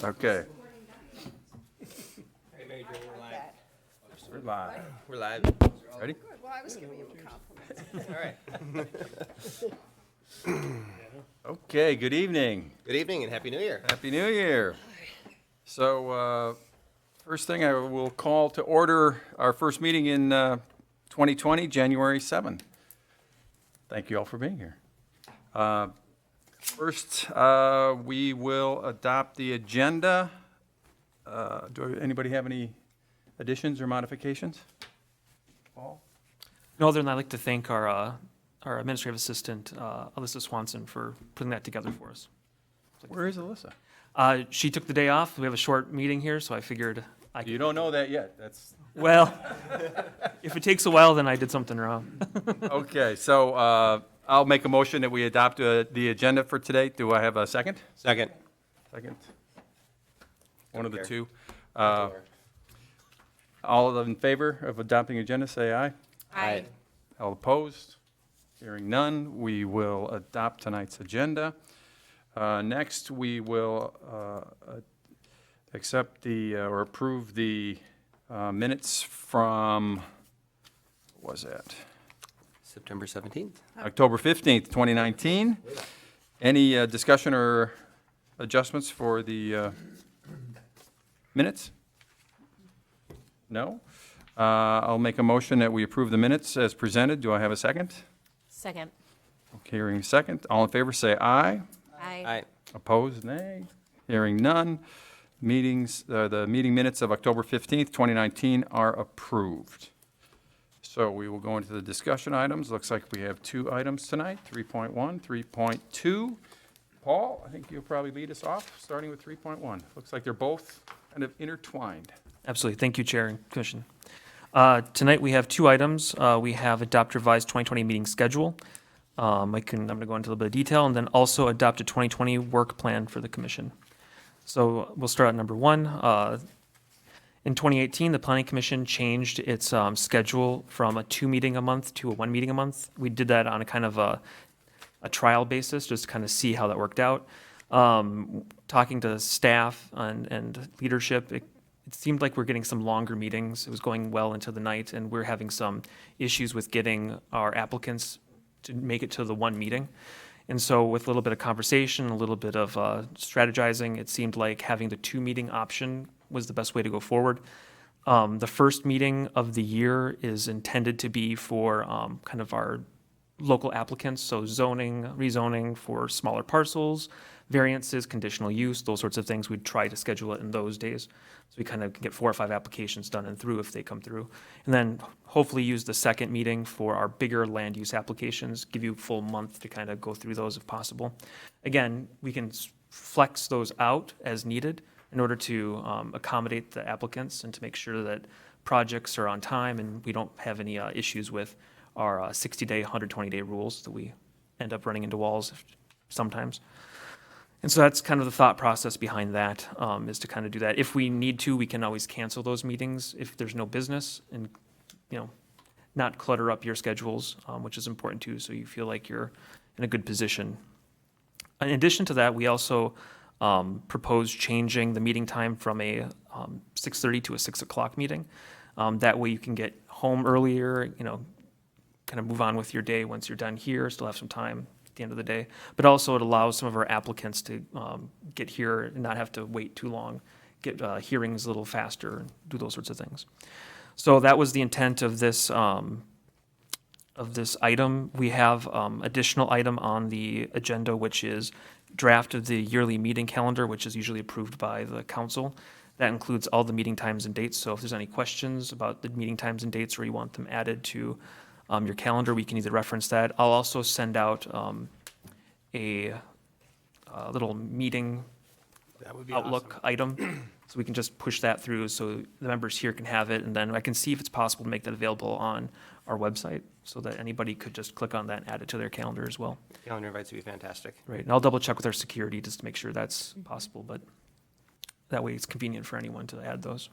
Okay. Hey, Major, we're live. We're live. We're live. Ready? Good, well, I was giving you compliments. All right. Okay, good evening. Good evening and Happy New Year. Happy New Year. So, first thing I will call to order our first meeting in 2020, January 7th. Thank you all for being here. First, we will adopt the agenda. Anybody have any additions or modifications? Paul? No, other than I'd like to thank our administrative assistant, Alyssa Swanson, for putting that together for us. Where is Alyssa? She took the day off. We have a short meeting here, so I figured I could. You don't know that yet. That's Well, if it takes a while, then I did something wrong. okay. So I'll make a motion that we adopt the agenda for today. Do I have a second? Second. Second. One of the care. two. All of them in favor of adopting agenda, say aye. Aye. All opposed? Hearing none, we will adopt tonight's agenda. Next, we will accept or approve the minutes from, what was that? September 17th. October 15th, 2019. Any discussion or adjustments for the minutes? No? I'll make a motion that we approve the minutes as presented. Do I have a second? Second. Okay, hearing a second. All in favor, say aye. Aye. Opposed, nay. Hearing none. The meeting minutes of October 15th, 2019 are approved. So we will go into the discussion items. Looks like we have two items tonight, 3.1, 3.2. Paul, I think you'll probably lead us off, starting with 3.1. Looks like they're both kind of intertwined. Absolutely. Thank you, Chair and Commission. Tonight, we have two items. We have adopt revised 2020 meeting schedule. I'm going to go into a little bit of detail, and then also adopt a 2020 work plan for the Commission. So we'll start at number one. In 2018, the Planning Commission changed its schedule from a 2 meeting a month to a 1 meeting a month. We did that on a kind of a trial basis, just to kind of see how that worked out. Talking to staff and leadership, it seemed like we're getting some longer meetings. It was going well into the night, and we're having some issues with getting our applicants to make it to the 1 meeting. And so with a little bit of conversation, a little bit of strategizing, it seemed like having the 2 meeting option was the best way to go forward. The first meeting of the year is intended to be for kind of our local applicants, so zoning, rezoning for smaller parcels, variances, conditional use, those sorts of things. We'd try to schedule it in those days. So we kind of get 4 or 5 applications done and through if they come through. And then hopefully use the second meeting for our bigger land use applications, give you a full month to kind of go through those if possible. Again, we can flex those out as needed in order to accommodate the applicants and to make sure that projects are on time and we don't have any issues with our 60-day, 120-day rules that we end up running into walls sometimes. And so that's kind of the thought process behind that, is to kind of do that. If we need to, we can always cancel those meetings if there's no business and, not clutter up your schedules, which is important too, so you feel like you're in a good position. In addition to that, we also proposed changing the meeting time from a 6:30 to a 6 o'clock meeting. That way you can get home earlier, kind of move on with your day once you're done here, still have some time at the end of the day. But also it allows some of our applicants to get here and not have to wait too long, get hearings a little faster, and do those sorts of things. So that was the intent of this item. We have additional item on the agenda, which is draft of the yearly meeting calendar, which is usually approved by the council. That includes all the meeting times and dates. So if there's any questions about the meeting times and dates or you want them added to your calendar, we can either reference that. I'll also send out a little meeting That would be Outlook item, so we can just push that through so the members here can have it, and then I can see if it's possible to make that available on our website so that anybody could just click on that and add it to their calendar as well. awesome. Calendar invites would be fantastic. Right, and I'll double check with our security just to make sure that's possible, but that way it's convenient for anyone to add those.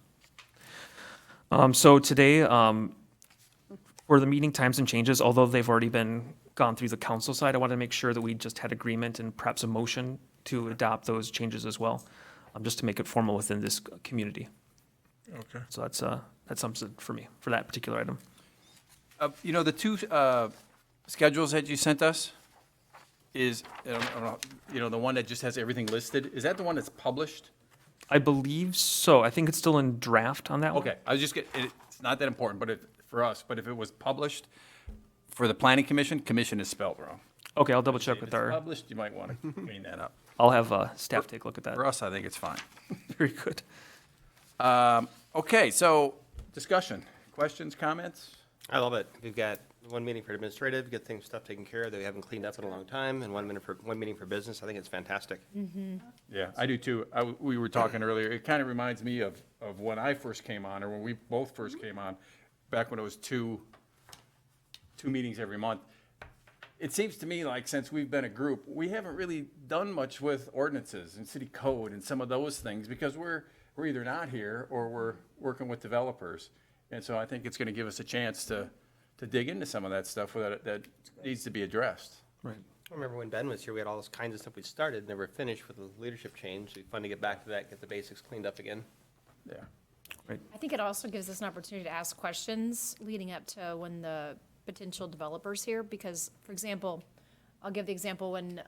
So today, for the meeting times and changes, although they've already been gone through the council side, I wanted to make sure that we just had agreement and perhaps a motion to adopt those changes as well. just to make it formal within this community. Okay. So that's something for me, for that particular item. You know, the two schedules that you sent us is, you know, the one that just has everything listed, is that the one that's published? I believe so. I think it's still in draft on that one. Okay, I was just it's not that important, but for us, but if it was published for the planning commission, commission is spelled wrong. Okay, I'll double check If with it's our, published, you might want to clean that up. I'll have staff take a look at that. For us, I think it's fine. Very good. Okay, so discussion, questions, comments? I love it. We've got one meeting for administrative, get stuff taken care of that we haven't cleaned up in a long time, and one meeting for business. I think it's fantastic. Yeah, I do too. We were talking earlier, it kind of reminds me of when I first came on, or when we both first came on, back when it was two meetings every month. It seems to me like since we've been a group, we haven't really done much with ordinances and city code and some of those things because we're either not here or we're working with developers. And so I think it's going to give us a chance to dig into some of that stuff that needs to be addressed. Right. I remember when Ben was here, we had all this kinds of stuff we started, never finished with the leadership change. It'd be fun to get back to that, get the basics cleaned up again. Yeah. I think it also gives us an opportunity to ask questions leading up to when the potential developers here, because, for example, I'll give the example when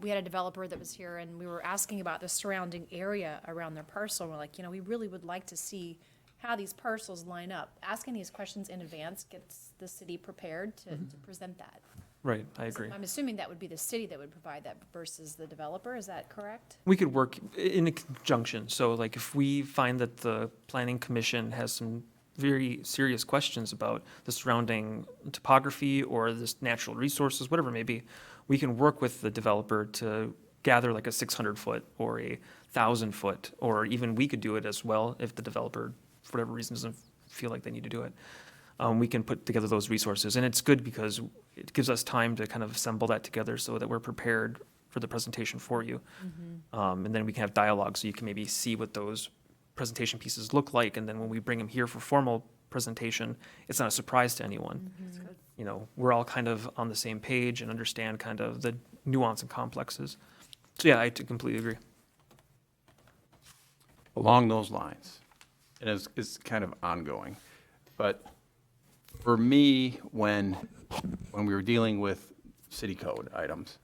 we had a developer that was here and we were asking about the surrounding area around their parcel. And we're like, you know, we really would like to see how these parcels line up. Asking these questions in advance gets the city prepared to present that. Right, I agree. I'm assuming that would be the city that would provide that versus the developer. Is that correct? We could work in a conjunction. So like if we find that the planning commission has some very serious questions about the surrounding topography or this natural resources, whatever it may be, we can work with the developer to gather like a 600-foot or a 1,000-foot, or even we could do it as well if the developer, for whatever reason, doesn't feel like they need to do it. We can put together those resources. And it's good because it gives us time to kind of assemble that together so that we're prepared for the presentation for you. And then we can have dialogue so you can maybe see what those presentation pieces look like. And then when we bring them here for formal presentation, it's not a surprise to anyone. You know, we're all kind of on the same page and understand kind of the nuance and complexes. So yeah, I completely agree. Along those lines, and it's kind of ongoing, but for me, when we were dealing with city code items,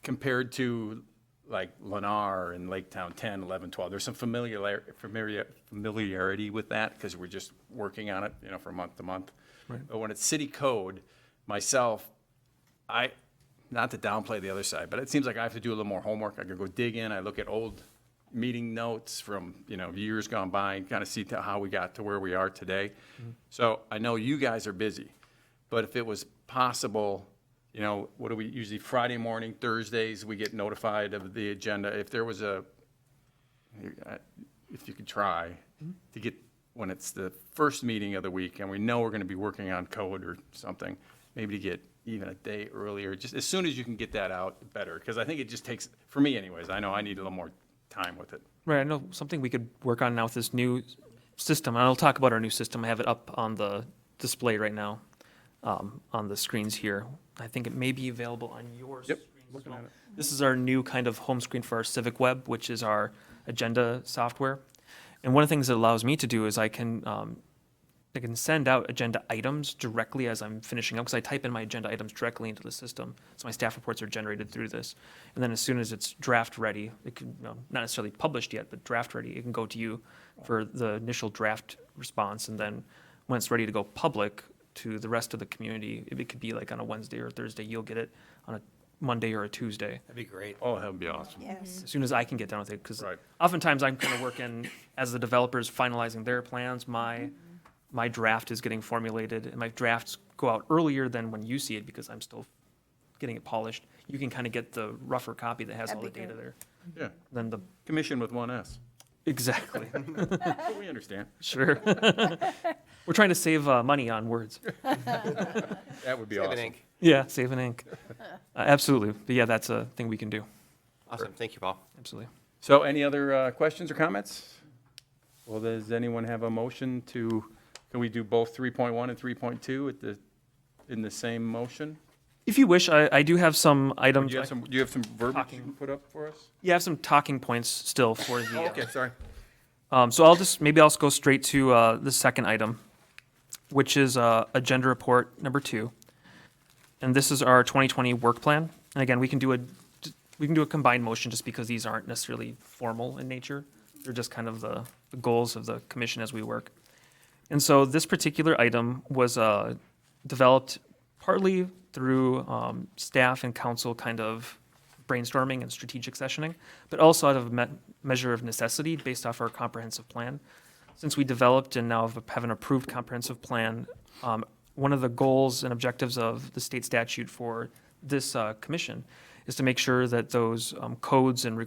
compared to like Lennar and Lake Town 10, 11, 12, there's some familiarity with that because we're just working on it, you know, from month to month. Right. But when it's city code, myself, not to downplay the other side, but it seems like I have to do a little more homework. I can go dig in, I look at old meeting notes from, you know, years gone by and kind of see how we got to where we are today. So I know you guys are busy, but if it was possible, you know, what do we usually, Friday morning, Thursdays, we get notified of the agenda. If there was if you could try to get, when it's the first meeting of the week and we know we're going to be working on code or something, maybe to get even a day earlier, just as soon as you can get that out, better. Because I think it just takes, for me anyways, I know I need a little more time with it. Right, I know something we could work on now with this new system, and I'll talk about our new system. I have it up on the display right now, on the screens here. I think it may be available on your Yep, screens as looking well. at it. This is our new kind of home screen for our Civic Web, which is our agenda software. And one of the things it allows me to do is I can send out agenda items directly as I'm finishing up, because I type in my agenda items directly into the system. So my staff reports are generated through this. And then as soon as it's draft ready, it can, not necessarily published yet, but draft ready, it can go to you for the initial draft response. And then when it's ready to go public to the rest of the community, it could be like on a Wednesday or Thursday, you'll get it on a Monday or a Tuesday. That'd be great. Oh, that would be awesome. Yes. As soon as I can get done with it, because Right. oftentimes I'm kind of working as the developers finalizing their plans. My draft is getting formulated, and my drafts go out earlier than when you see it because I'm still getting it polished. You can kind of get the rougher copy that has That'd all the be data good. there. Yeah, Then the commission with one S. exactly, But we understand. sure. We're trying to save money on words. That would be Save an awesome. ink. Yeah, save an ink. Absolutely, but yeah, that's a thing we can do. Awesome. Thank you, Paul. Absolutely. So any other questions or comments? Well, does anyone have a motion to, can we do both 3.1 and 3.2 in the same motion? If you wish, I do have some Do items. you have some verbiage you Talking. can put up for us? You have some talking points still for the. Oh, okay, sorry. So maybe I'll go straight to the second item, which is agenda report number 2. And this is our 2020 work plan. And again, we can do a combined motion just because these aren't necessarily formal in nature. They're just kind of the goals of the commission as we work. And so this particular item was developed partly through staff and council kind of brainstorming and strategic sessioning, but also out of a measure of necessity based off our comprehensive plan. Since we developed and now have an approved comprehensive plan, one of the goals and objectives of the state statute for this commission is to make sure that those codes and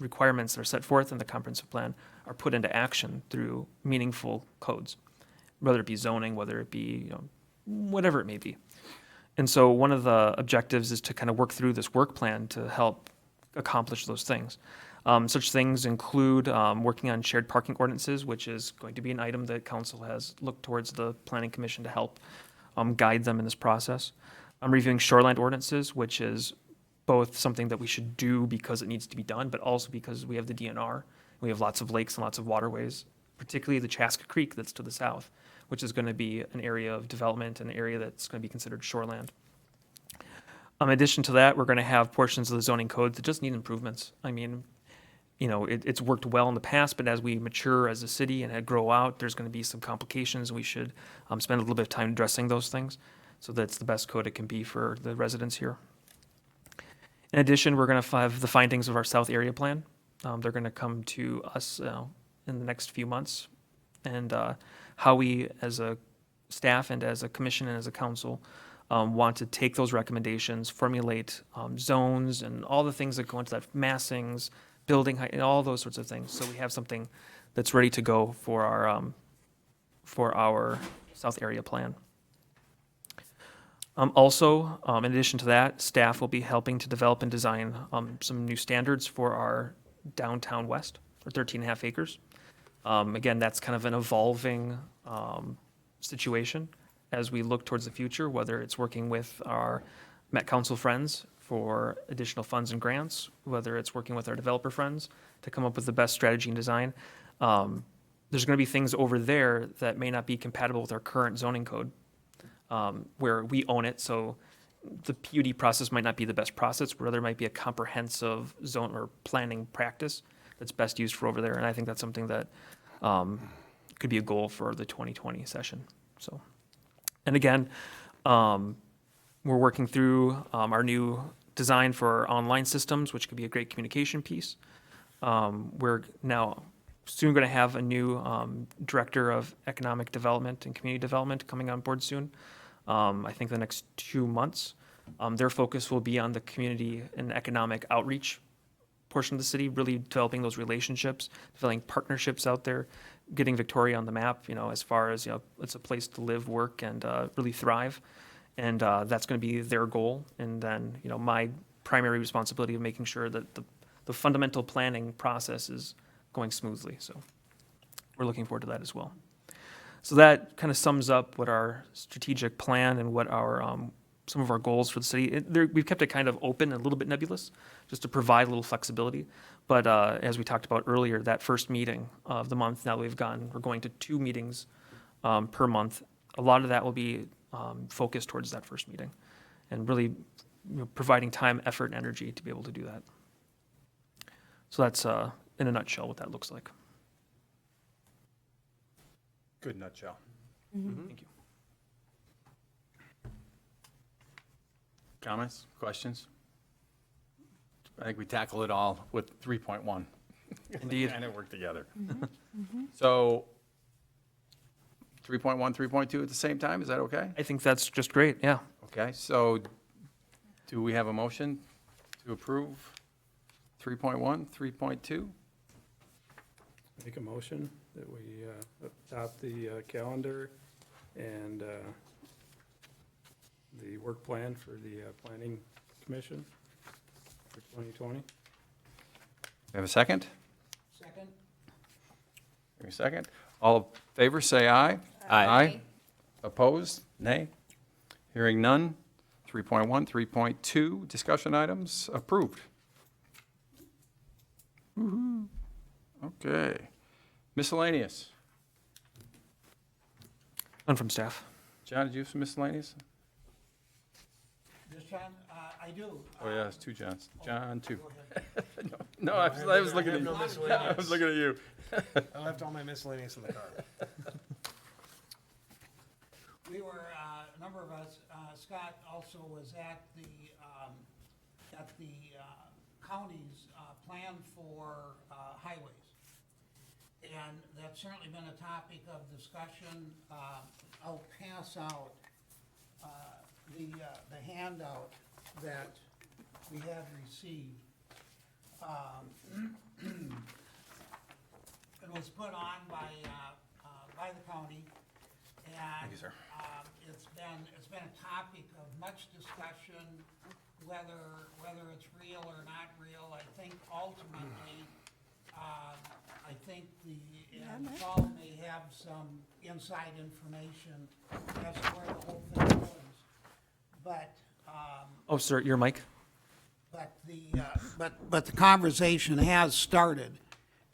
requirements that are set forth in the comprehensive plan are put into action through meaningful codes, whether it be zoning, whether it be, whatever it may be. And so one of the objectives is to kind of work through this work plan to help accomplish those things. Such things include working on shared parking ordinances, which is going to be an item that council has looked towards the planning commission to help guide them in this process. Reviewing shoreline ordinances, which is both something that we should do because it needs to be done, but also because we have the DNR. We have lots of lakes and lots of waterways, particularly the Chaska Creek that's to the south, which is going to be an area of development, an area that's going to be considered shoreland. In addition to that, we're going to have portions of the zoning code that just need improvements. I mean, it's worked well in the past, but as we mature as a city and grow out, there's going to be some complications. We should spend a little bit of time addressing those things so that it's the best code it can be for the residents here. In addition, we're going to have the findings of our South Area Plan. They're going to come to us in the next few months, and how we, as a staff and as a commission and as a council, want to take those recommendations, formulate zones and all the things that go into that, massings, building height, and all those sorts of things. So we have something that's ready to go for our South Area Plan. Also, in addition to that, staff will be helping to develop and design some new standards for our downtown west, or 13.5 acres. Again, that's kind of an evolving situation as we look towards the future, whether it's working with our Met Council friends for additional funds and grants, whether it's working with our developer friends to come up with the best strategy and design. There's going to be things over there that may not be compatible with our current zoning code, where we own it, so the PUD process might not be the best process, where there might be a comprehensive zone or planning practice that's best used for over there, and I think that's something that could be a goal for the 2020 session. So, and again, we're working through our new design for our online systems, which could be a great communication piece. We're now soon going to have a new director of economic development and community development coming on board soon. I think the next 2 months. Their focus will be on the community and economic outreach portion of the city, really developing those relationships, developing partnerships out there, getting Victoria on the map, as far as, it's a place to live, work, and really thrive. And that's going to be their goal. And then, my primary responsibility of making sure that the fundamental planning process is going smoothly. So we're looking forward to that as well. So that kind of sums up what our strategic plan and what our some of our goals for the city. We've kept it kind of open and a little bit nebulous, just to provide a little flexibility. But as we talked about earlier, that first meeting of the month, now we're going to 2 meetings per month. A lot of that will be focused towards that first meeting, and really providing time, effort, and energy to be able to do that. So that's in a nutshell what that looks like. Good nutshell. Thank you. Comments, questions? I think we tackle it all with 3.1. Indeed. Kind of work together. So 3.1, 3.2 at the same time, is that okay? I think that's just great, yeah. Okay, so do we have a motion to approve 3.1, 3.2? Make a motion that we adopt the calendar and the work plan for the Planning Commission for 2020. We have a second? Second. A second. All in favor, say aye. Aye. Opposed? Nay. Hearing none. 3.1, 3.2, discussion items, approved. Woo-hoo. Okay. Miscellaneous. None from staff. John, did you have some miscellaneous? This John, I do. Oh, yeah, it's two Johns. John, two. Go ahead. No, I was looking at you. no I miscellaneous. was looking at you. I left all my miscellaneous in the car. We were, a number of us, Scott also was at the county's plan for highways. And that's certainly been a topic of discussion. I'll pass out the handout that we have received. It was put on by the county, and Thank you, sir. It's been a topic of much discussion, whether it's real or not real. I think ultimately, and Paul may have some inside information as to where the whole thing goes. But, Oh, sir, your mic. but the conversation has started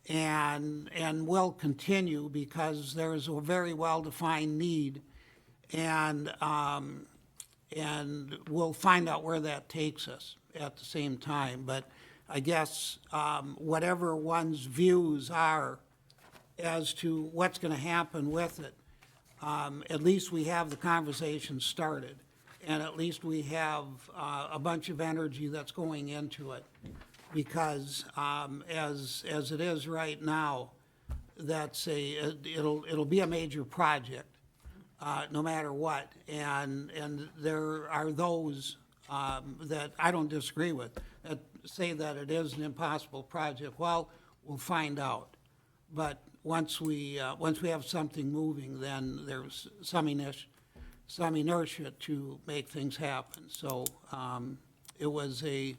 and will continue because there is a very well-defined need, and we'll find out where that takes us at the same time. But I guess whatever one's views are as to what's going to happen with it, at least we have the conversation started, and at least we have a bunch of energy that's going into it. Because as it is right now, it'll be a major project, no matter what. And there are those that I don't disagree with, that say that it is an impossible project. Well, we'll find out. But once we have something moving, then there's some inertia to make things happen. So it was they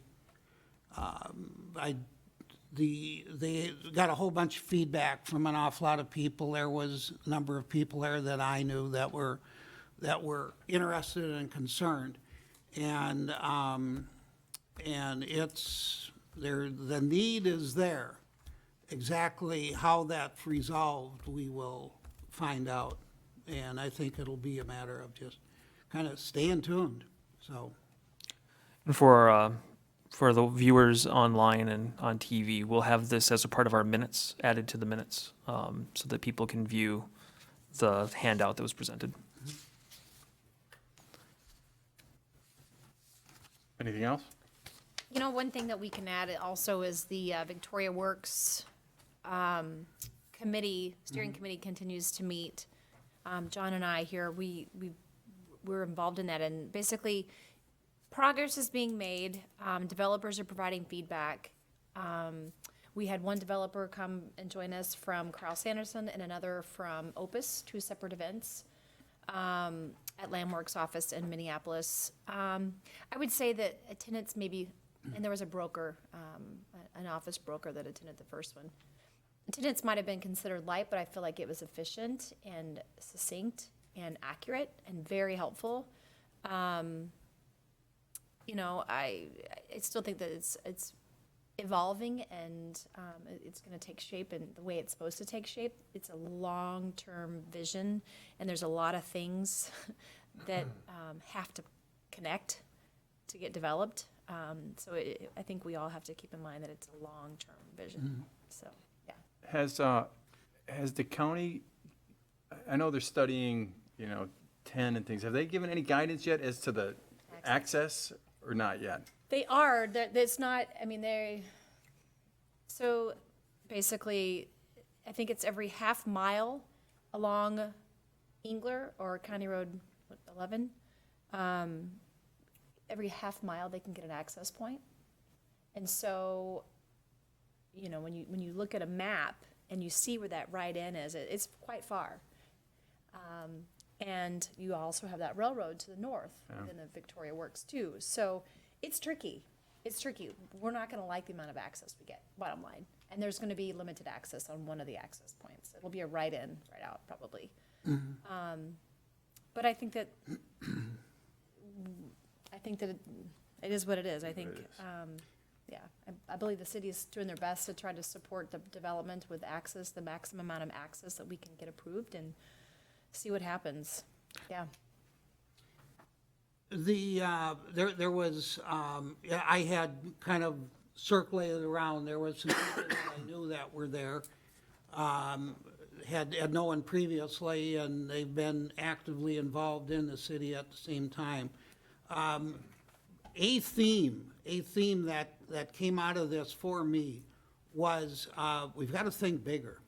got a whole bunch of feedback from an awful lot of people. There was a number of people there that I knew that were interested and concerned, and it's there. The need is there. Exactly how that's resolved, we will find out, and I think it'll be a matter of just kind of staying tuned. So. And for the viewers online and on TV, we'll have this as a part of our minutes, added to the minutes, so that people can view the handout that was presented. Anything else? You know, one thing that we can add also is the Victoria Works committee, steering committee continues to meet. John and I here, we're involved in that, and basically, progress is being made. Developers are providing feedback. We had one developer come and join us from Carl Sanderson and another from Opus, two separate events at Landmark's office in Minneapolis. I would say that attendance maybe, and there was a broker, an office broker that attended the first one. Attendance might have been considered light, but I feel like it was efficient and succinct and accurate and very helpful. You know, I still think that it's evolving, and it's going to take shape in the way it's supposed to take shape. It's a long-term vision, and there's a lot of things that have to connect to get developed. So I think we all have to keep in mind that it's a long-term vision. So, yeah. Has the county, I know they're studying, 10 and things. Have they given any guidance yet as to the access or not yet? They are. It's not, I mean, so basically, I think it's every half mile along Engler or County Road 11. Every half mile they can get an access point. And so, when you look at a map and you see where that right in is, it's quite far. And you also have that railroad to the north within the Victoria Works too. So it's tricky. It's tricky. We're not going to like the amount of access we get, bottom line. And there's going to be limited access on one of the access points. It'll be a right in, right out, probably. But I think that I think that it is what it is. I think, yeah, I believe the city is doing their best to try to support the development with access, the maximum amount of access that we can get approved and see what happens. Yeah. There was, yeah, I had kind of circulated around, there was some people that I knew that were there, had known previously, and they've been actively involved in the city at the same time. A theme that came out of this for me was, we've got to think bigger.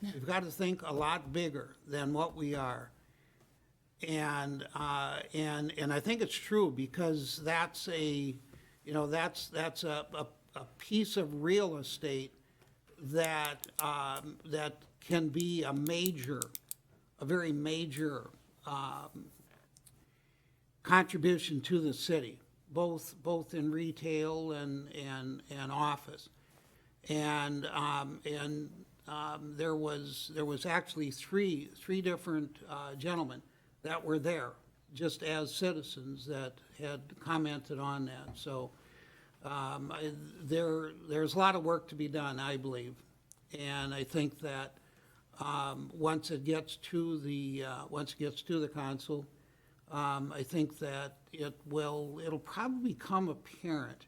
We've got to think a lot bigger than what we are. And I think it's true, because that's a piece of real estate that can be a very major contribution to the city, both in retail and office. And there was actually three different gentlemen that were there, just as citizens, that had commented on that. So there's a lot of work to be done, I believe. And I think that once it gets to the council, I think that it'll probably become apparent.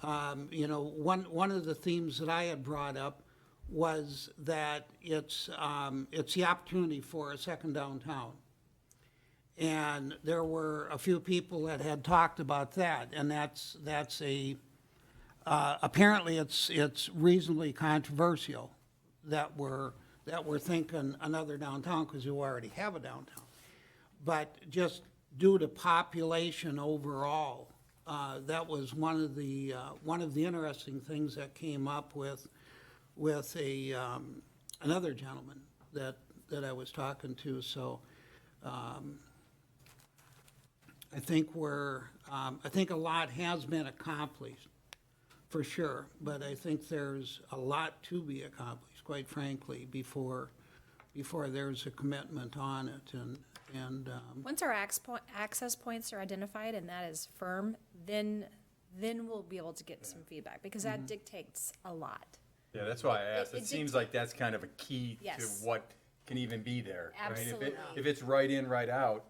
One of the themes that I had brought up was that it's the opportunity for a second downtown. And there were a few people that had talked about that, and that's apparently it's reasonably controversial that we're thinking another downtown, because you already have a downtown. But just due to population overall, that was one of the interesting things that came up with another gentleman that I was talking to. So I think I think a lot has been accomplished, for sure, but I think there's a lot to be accomplished, quite frankly, before there's a commitment on it. And Once our access points are identified and that is firm, then we'll be able to get some feedback, because that dictates a lot. Yeah, that's why I asked. It It seems like that's kind of a key to Yes. what can even be there. right? Absolutely. If it's right in, right out,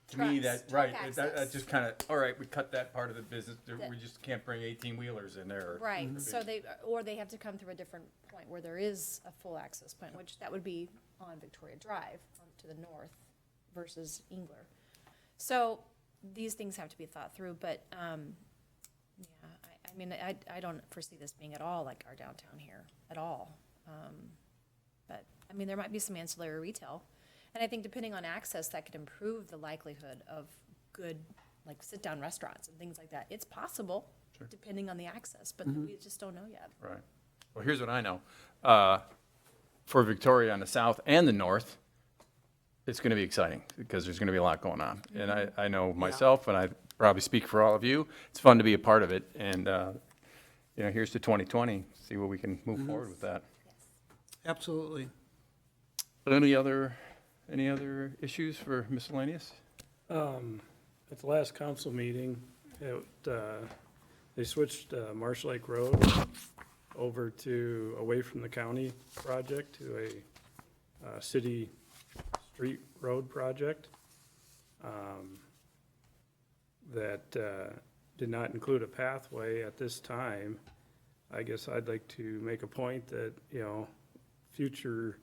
to me, Trucks, that, truck right, that access. just kind of, all right, we cut that part of the business. We just can't bring 18-wheelers in there. Right, so they have to come through a different point where there is a full access point, which that would be on Victoria Drive to the north versus Engler. So these things have to be thought through, but, yeah, I mean, I don't foresee this being at all like our downtown here, at all. But, I mean, there might be some ancillary retail. And I think depending on access, that could improve the likelihood of good, like, sit-down restaurants and things like that. It's possible, depending on the access, but we just don't know yet. Right. Well, here's what I know. For Victoria on the south and the north, it's going to be exciting, because there's going to be a lot going on. And I know myself, and I probably speak for all of you, it's fun to be a part of it. And, here's to 2020, see what we can move forward with that. absolutely. Any other issues for miscellaneous? At the last council meeting, they switched Marsh Lake Road over to, away from the county project, to a city street road project that did not include a pathway at this time. I guess I'd like to make a point that, future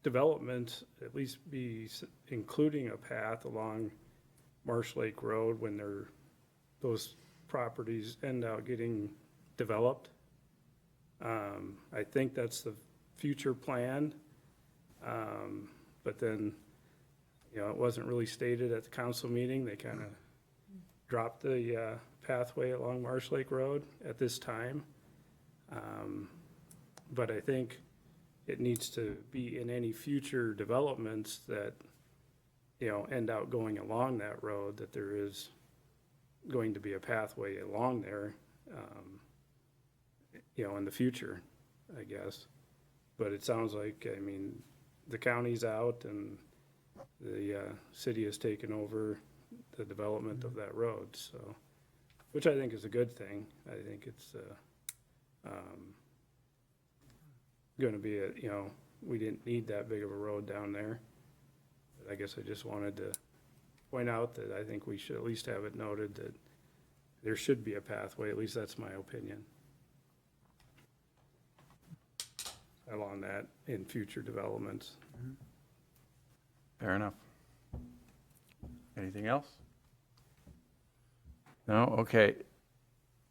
development at least be including a path along Marsh Lake Road when those properties end up getting developed. I think that's the future plan. But then, it wasn't really stated at the council meeting. They kind of dropped the pathway along Marsh Lake Road at this time. But I think it needs to be in any future developments that, end out going along that road, that there is going to be a pathway along there, in the future, I guess. But it sounds like, the county's out and the city has taken over the development of that road, so, which I think is a good thing. I think it's, gonna be we didn't need that big of a road down there. But I guess I just wanted to point out that I think we should at least have it noted that there should be a pathway, at least that's my opinion, along that in future developments. Fair enough. Anything else? No? Okay.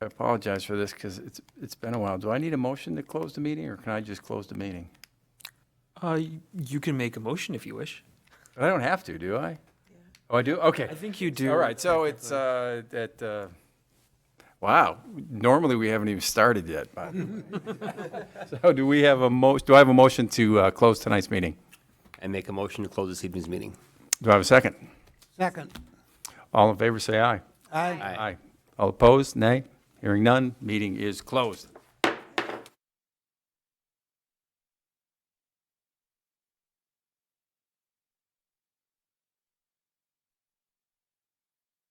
I apologize for this because it's been a while. Do I need a motion to close the meeting, or can I just close the meeting? You can make a motion if you wish. I don't have to, do I? Oh, I do? Okay. I think you do. All right, so it's wow, normally we haven't even started yet. But so do I have a motion to close tonight's meeting? I make a motion to close this evening's meeting. Do I have a second? Second. All in favor, say aye. Aye. Aye. All opposed, nay? Hearing none, meeting is closed.